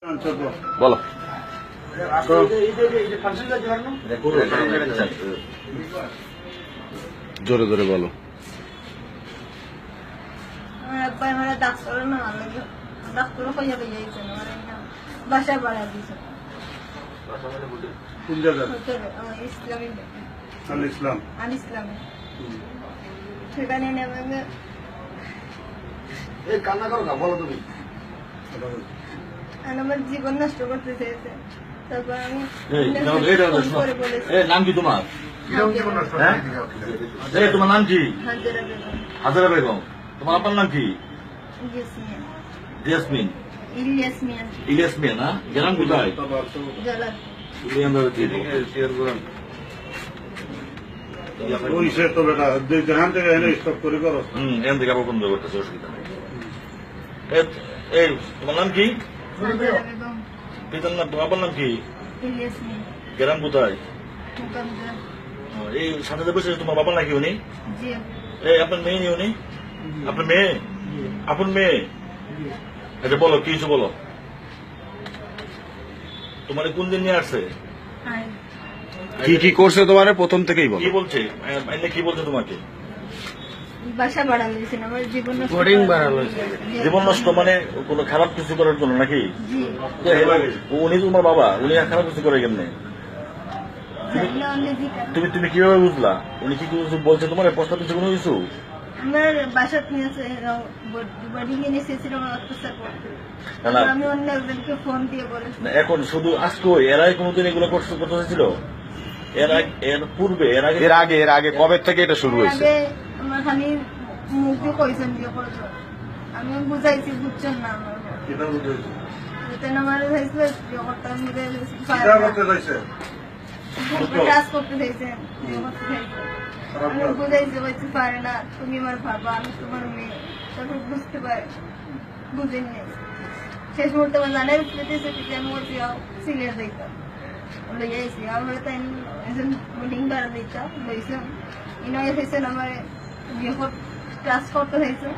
বলো জোরে জোরে বলো। বাসা বাড়া দিয়েছে কোন জায়গা? ইসলামী আল ইসলাম। আল ইসলামে সেখানে নেমে কান্না করো না, বলো তুমি। আমার জীবন নষ্ট করতে চেয়েছে। তারপর আমি ফোন করে বলেছি, নাম কি তোমার? হ্যাঁ? তোমার নাম কি? হাজারা বেগম, হাজারা বেগম। তোমার আপনার নাম কি? ইয়াসমিন, জেসমিন, ইলিয়াস মিয়া, ইলিয়াস মিয়া না? গ্রাম কোথায়? জালাল। ওই সে তো বেটা যেখান থেকে এনে স্টপ করে করো। এখান থেকে আবার বন্ধ করতেছে, অসুবিধা নেই। এই তোমার নাম কি? হাজারা বেগম, পিতার নাম, তোমার নাম কি? ইলিয়াস মিয়া, গ্রাম কোথায়? মুকামদা, এই সাথে বসে তোমার বাবা নাকি উনি? জি, এই আপনার মেয়ে নি উনি? আপনার মেয়ে? আপন মেয়ে? আচ্ছা বলো, কি কিছু বলো। তোমার কোন দিন নিয়ে আসছে? হাই, কি কি করছে তোমার প্রথম থেকেই বলো। কি বলছে? কি বলছে তোমাকে? বাসা বাড়া দিয়েছেন, আমার জীবন নষ্ট জীবন নষ্ট মানে কোনো খারাপ কিছু করার জন্য নাকি? জি, উনি তোমার বাবা, উনি খারাপ কিছু করে কেমনে? জানলে অন্য জিজ্ঞাসা। তুমি তুমি কিভাবে বুঝলা? উনি কি কিছু বলছে তোমার? প্রস্তাব দিচ্ছে কোনো কিছু? আমার বাসাত নিয়েছে বাড়ি নিয়ে এসেছিল আমার অত্যাচার করতে। না, না। আমি অন্য একজনকে ফোন দিয়ে বলেছি, না, এখন শুধু আজকে এরাই কোনোদিন এগুলো করতে হয়েছিল? এর পূর্বে এর আগে কবে থেকে এটা শুরু এর হয়েছে? আগে আমার খালি মুখ দিয়ে কইছেন দিয়ে করছো, আমি বুঝাইছি, বুঝছেন না আমার কিটা বুঝাইছো? যেতেন আমার হয়েছিল বিয়ে করতাম মিলে কিটা করতে চাইছে? কাজ করতে চাইছেন বিয়ে করতে চাইছে। আমি বুঝাইছি, বলছি পারে না, তুমি আমার বাবা, আমি তোমার মেয়ে। তারপর বুঝতে পারে, বুঝেন নেই। শেষ মুহূর্তে আমার জানাই উঠতেছে যে আমি বলছি সিরিয়াস দিতাম লইয়াইছি আমার তাই একজন বোর্ডিং ভাড়া দিতাম লইছেন ইনয় হয়েছেন আমার বিয়ে ক্লাস করতে হয়েছে।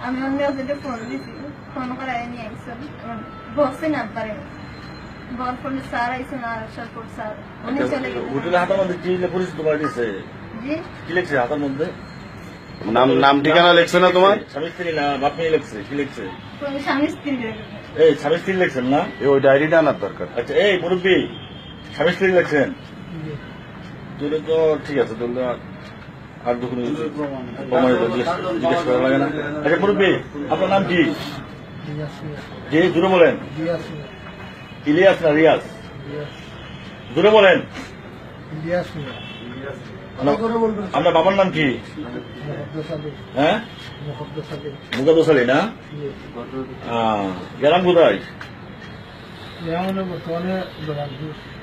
আমি অন্য ওদের ফোন দিছি, ফোন করে নিয়ে আইসেন বসে না পারে বল ফোনে স্যার আইসেন আর সারপুর স্যার উনি চলে হোটেলে হাতের মধ্যে কি পুলিশ তোমার দিচ্ছে? জি, কি লিখছে হাতের মধ্যে? নাম ঠিকানা লেখছে না তোমার? স্বামী স্ত্রী না বাপ মেয়ে লিখছে? কি লিখছে? তুমি স্বামী স্ত্রী এই স্বামী স্ত্রী লিখছেন না? ওই ডায়েরিটা আনার দরকার। আচ্ছা, এই মুরব্বী স্বামী স্ত্রী লিখছেন? তুলে তো ঠিক আছে, তুলে আর যখন জিজ্ঞেস করা লাগে না। আচ্ছা মুরব্বী, আপনার নাম কি? জি, জুড়ে বলেন। ইলিয়াস না রিয়াজ? জুড়ে বলেন। আপনার বাবার নাম কি? হ্যাঁ, মুকাদ্দাস আলী না? গ্রাম কোথায়?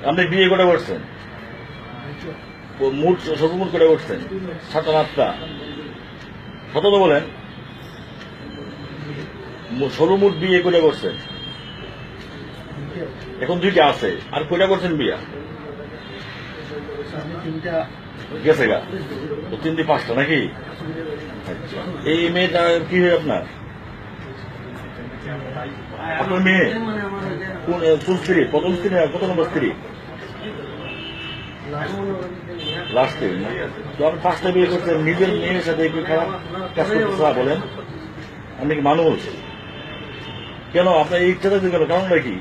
আপনি বিয়ে করে করছেন? সর্বমোট করে করছেন? 7টা 8টা? কত তো বলেন? সর্বমোট বিয়ে করে করছেন? এখন 2টা আছে, আর কয়টা করছেন বিয়া? গেছে গা তো 3 5টা নাকি? আচ্ছা, এই মেয়েটা কি হয় আপনার? আপনার মেয়ে কোন স্ত্রী? প্রথম স্ত্রী না কত নম্বর স্ত্রী? লাস্ট স্ত্রী না? তো আপনি 5টা বিয়ে করছেন, নিজের মেয়ের সাথে কি খারাপ কাজ করতে বলেন? আপনি কি মানুষ? কেন আপনার এই ইচ্ছাটা গেল? কারণটা কি?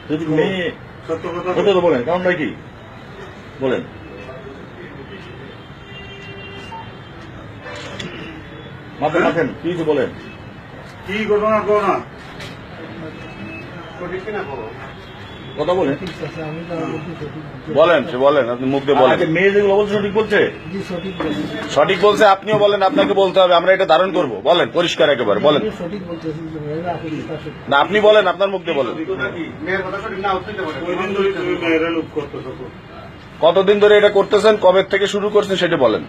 যদি মেয়ে সত্য কথা হতে তো বলেন, কারণটা কি বলেন? মাথেন কি কিছু বলেন। কি ঘটনা কো না? কথা বলেন। বলেন, সে বলেন, আপনি মুখ দিয়ে বলেন। আচ্ছা, মেয়ে যেগুলো বলছে সঠিক বলছে? সঠিক বলছে, আপনিও বলেন, আপনাকে বলতে হবে, আমরা এটা ধারণ করবো। বলেন পরিষ্কার একেবারে বলেন। না, আপনি বলেন, আপনার মুখ দিয়ে বলেন। কয়দিন ধরে তুমি মেয়েরা লুপ করতেছো? কতদিন ধরে এটা করতেছেন, কবে থেকে শুরু করছেন সেটা বলেন।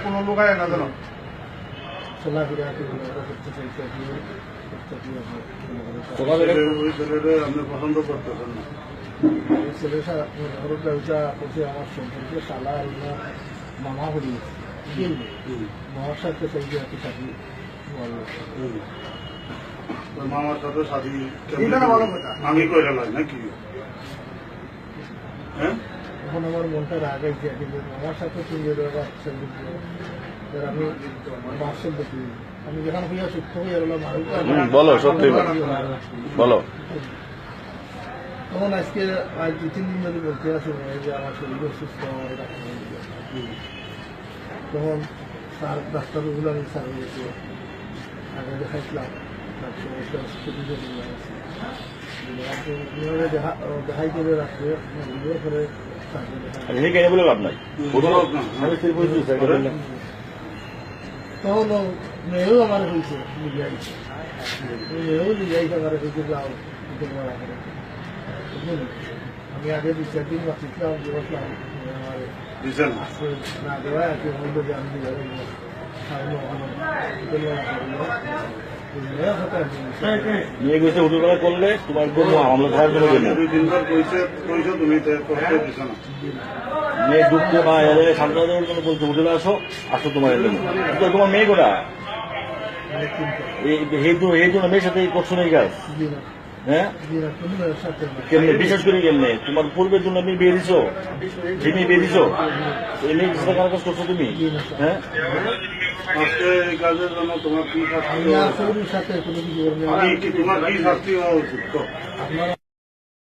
কোনো লোকায় না জানো? ওই ছেলেটা আপনি পছন্দ করতেছেন না? আমার সম্পর্কে সালা মামা হরি মহার সাথে তোর মামার সাথে শাদি এটা না ভালো কথা। আমি কইরা লাই নাকি হ্যাঁ এখন আমার মনটা রাগ হয়েছে কিন্তু আমার সাথে তুমি বাচ্চা আমি বাচ্চা দেখি আমি যেখানে হইয়া সুস্থ হয়ে এলাম বলো, সত্যি বলো। বলো। তখন আজকে আজ 2-3 দিন ধরে বলতে আছে যে আমার শরীর অসুস্থ আমার ডাক্তার বলছে। তখন স্যার ডাক্তারগুলো আমি স্যার বলেছি আগে দেখাইছিলাম দেখাই করে রাখবে করে এই কেন বলে লাভ নাই। স্বামী স্ত্রী পরিচয় স্যার করে দিলাম। তখন মেয়েও আমার হয়েছে লিগাই মেয়েও লিগাই আমার হয়েছে যাও আমি আগে 2-4 দিন বাঁচিয়েছিলাম বসলাম আমার দিছেন না দেওয়া আর কি বললো যে আমি নিয়ে গেছে উঠোবেলা করলে তোমার কোনো আমরা থাকার জন্য দেবো। 2 দিন পর কইছে তুমি করতে দিছ না মেয়ে ঢুকতে বা এলে সামনে দেওয়ার জন্য বলছে উঠে আসো, আসো তোমার এলে তোমার মেয়ে গোটা এই জন্য মেয়ের সাথে করছো না এই কাজ। হ্যাঁ কেমনে বিশেষ করে কেমনে তোমার পূর্বের জন্য তুমি বিয়ে দিছো, যে মেয়ে বিয়ে দিছো এই মেয়ের সাথে কাজ করছো তুমি। হ্যাঁ আজকে এই কাজের জন্য তোমার কি শাস্তি আমি হওয়া আর শরীরের সাথে কোনো কিছু আমি কি তোমার কি শাস্তি হওয়া উচিত তো? আপনারা